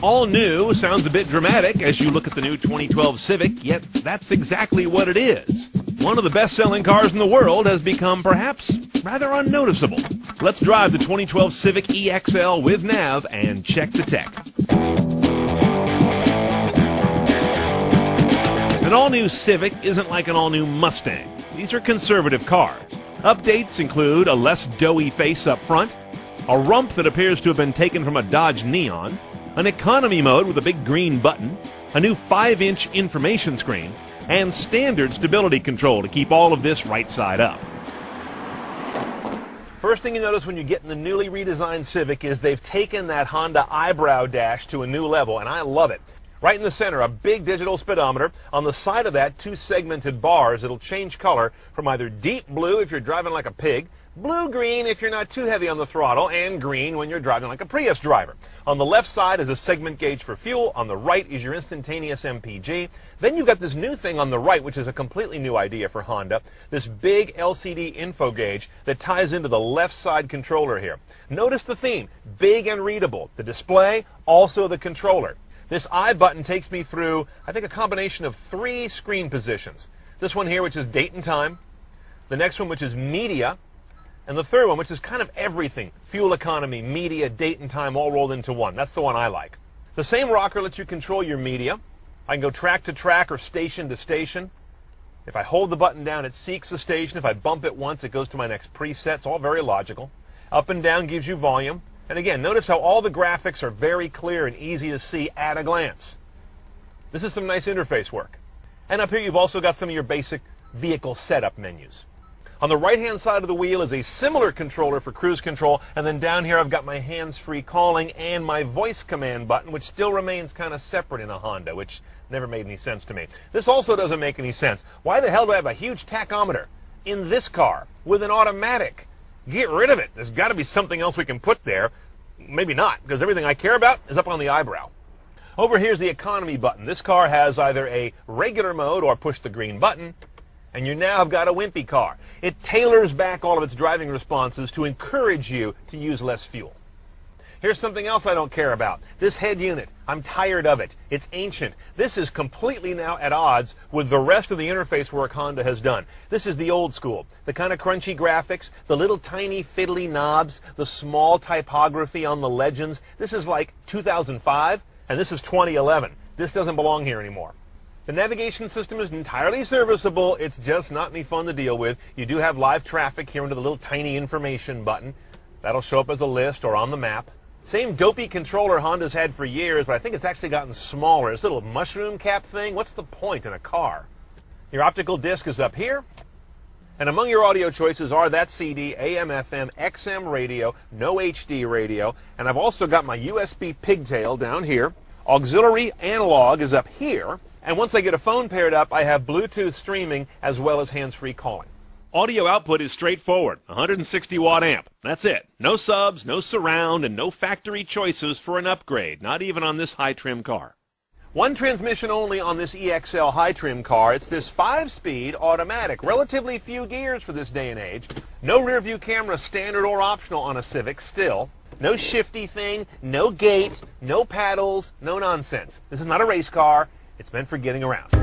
All new sounds a bit dramatic as you look at the new 2012 Civic, yet that's exactly what it is. One of the best-selling cars in the world has become perhaps rather unnoticeable. Let's drive the 2012 Civic EXL with nav and check the tech. An all-new Civic isn't like an all-new Mustang. These are conservative cars. Updates include a less doughy face up front, a rump that appears to have been taken from a Dodge Neon, an economy mode with a big green button, a new 5-inch information screen, and standard stability control to keep all of this right side up. First thing you notice when you get in the newly redesigned Civic is they've taken that Honda eyebrow dash to a new level, and I love it. Right in the center, a big digital speedometer. On the side of that, 2 segmented bars. It'll change color from either deep blue if you're driving like a pig, blue-green if you're not too heavy on the throttle, and green when you're driving like a Prius driver. On the left side is a segment gauge for fuel. On the right is your instantaneous MPG. Then you've got this new thing on the right, which is a completely new idea for Honda, this big LCD info gauge that ties into the left side controller here. Notice the theme, big and readable. The display, also the controller. This I button takes me through, I think, a combination of 3 screen positions. This one here, which is date and time. The next one, which is media. And the third one, which is kind of everything. Fuel economy, media, date and time, all rolled into one. That's the one I like. The same rocker lets you control your media. I can go track to track or station to station. If I hold the button down, it seeks a station. If I bump it once, it goes to my next preset. It's all very logical. Up and down gives you volume. And again, notice how all the graphics are very clear and easy to see at a glance. This is some nice interface work. And up here you've also got some of your basic vehicle setup menus. On the right-hand side of the wheel is a similar controller for cruise control, and then down here I've got my hands-free calling and my voice command button, which still remains kind of separate in a Honda, which never made any sense to me. This also doesn't make any sense. Why the hell do I have a huge tachometer in this car with an automatic? Get rid of it. There's got to be something else we can put there. Maybe not, because everything I care about is up on the eyebrow. Over here's the economy button. This car has either a regular mode or push the green button, and you now have got a wimpy car. It tailors back all of its driving responses to encourage you to use less fuel. Here's something else I don't care about. This head unit. I'm tired of it. It's ancient. This is completely now at odds with the rest of the interface work Honda has done. This is the old school. The kind of crunchy graphics, the little tiny fiddly knobs, the small typography on the legends. This is like 2005, and this is 2011. This doesn't belong here anymore. The navigation system is entirely serviceable. It's just not any fun to deal with. You do have live traffic here under the little tiny information button. That'll show up as a list or on the map. Same dopey controller Honda's had for years, but I think it's actually gotten smaller. This little mushroom cap thing, what's the point in a car? Your optical disc is up here. And among your audio choices are that CD, AM, FM, XM radio, no HD radio, and I've also got my USB pigtail down here. Auxiliary analog is up here. And once I get a phone paired up, I have Bluetooth streaming as well as hands-free calling. Audio output is straightforward, 160 watt amp. That's it. No subs, no surround, and no factory choices for an upgrade, not even on this high-trim car. One transmission only on this EXL high-trim car. It's this 5-speed automatic. Relatively few gears for this day and age. No rear-view camera, standard or optional on a Civic still. No shifty thing, no gate, no paddles, no nonsense. This is not a race car. It's meant for getting around.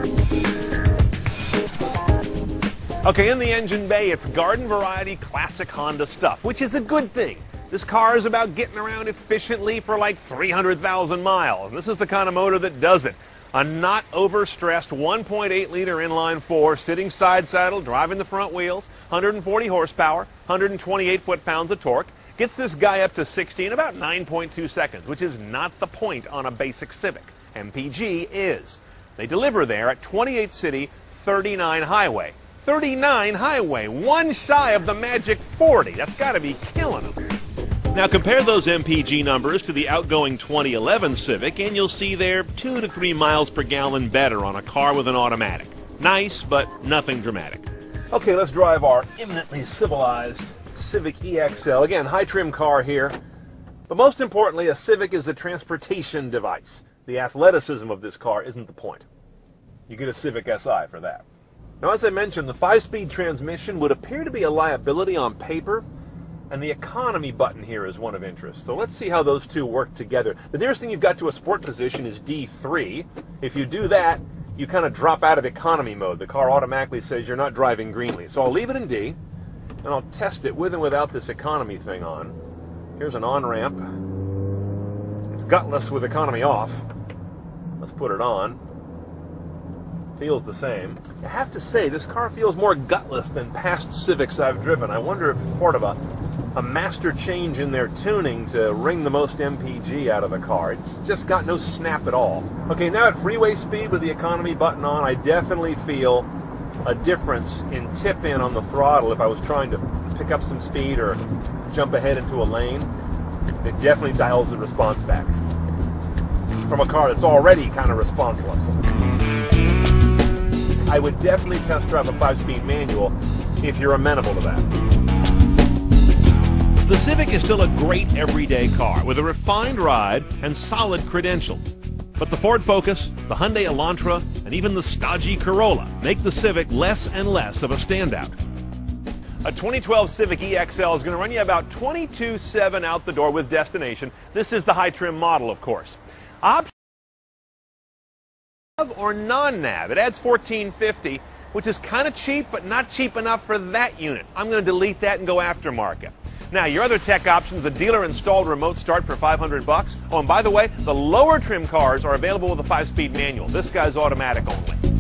Okay, in the engine bay, it's garden variety classic Honda stuff, which is a good thing. This car is about getting around efficiently for like 300,000 miles. And this is the kind of motor that does it. A not overstressed 1.8-liter inline-4 sitting side saddle, driving the front wheels, 140 horsepower, 128 foot-pounds of torque. Gets this guy up to 60 in about 9.2 seconds, which is not the point on a basic Civic. MPG is. They deliver there at 28 city, 39 highway. 39 highway, one shy of the magic 40. That's got to be killing them. Now compare those MPG numbers to the outgoing 2011 Civic, and you'll see they're 2 to 3 miles per gallon better on a car with an automatic. Nice, but nothing dramatic. Okay, let's drive our eminently civilized Civic EXL. Again, high-trim car here. But most importantly, a Civic is a transportation device. The athleticism of this car isn't the point. You get a Civic Si for that. Now, as I mentioned, the 5-speed transmission would appear to be a liability on paper. and the economy button here is one of interest. So let's see how those two work together. The nearest thing you've got to a sport position is D3. If you do that, you kind of drop out of economy mode. The car automatically says you're not driving greenly. So I'll leave it in D, and I'll test it with and without this economy thing on. Here's an on-ramp. It's gutless with economy off. Let's put it on. Feels the same. I have to say, this car feels more gutless than past Civics I've driven. I wonder if it's part of a master change in their tuning to wring the most MPG out of the car. It's just got no snap at all. Okay, now at freeway speed with the economy button on, I definitely feel a difference in tip-in on the throttle if I was trying to pick up some speed or jump ahead into a lane. It definitely dials the response back from a car that's already kind of responseless. I would definitely test drive a 5-speed manual if you're amenable to that. The Civic is still a great everyday car with a refined ride and solid credentials. But the Ford Focus, the Hyundai Elantra, and even the stodgy Corolla make the Civic less and less of a standout. A 2012 Civic EXL is going to run you about $22,700 out the door with destination. This is the high trim model, of course. Option or non-nav. It adds $1,450, which is kind of cheap, but not cheap enough for that unit. I'm going to delete that and go aftermarket. Now, your other tech options, a dealer-installed remote start for $500. Oh, and by the way, the lower trim cars are available with a 5-speed manual. This guy's automatic only.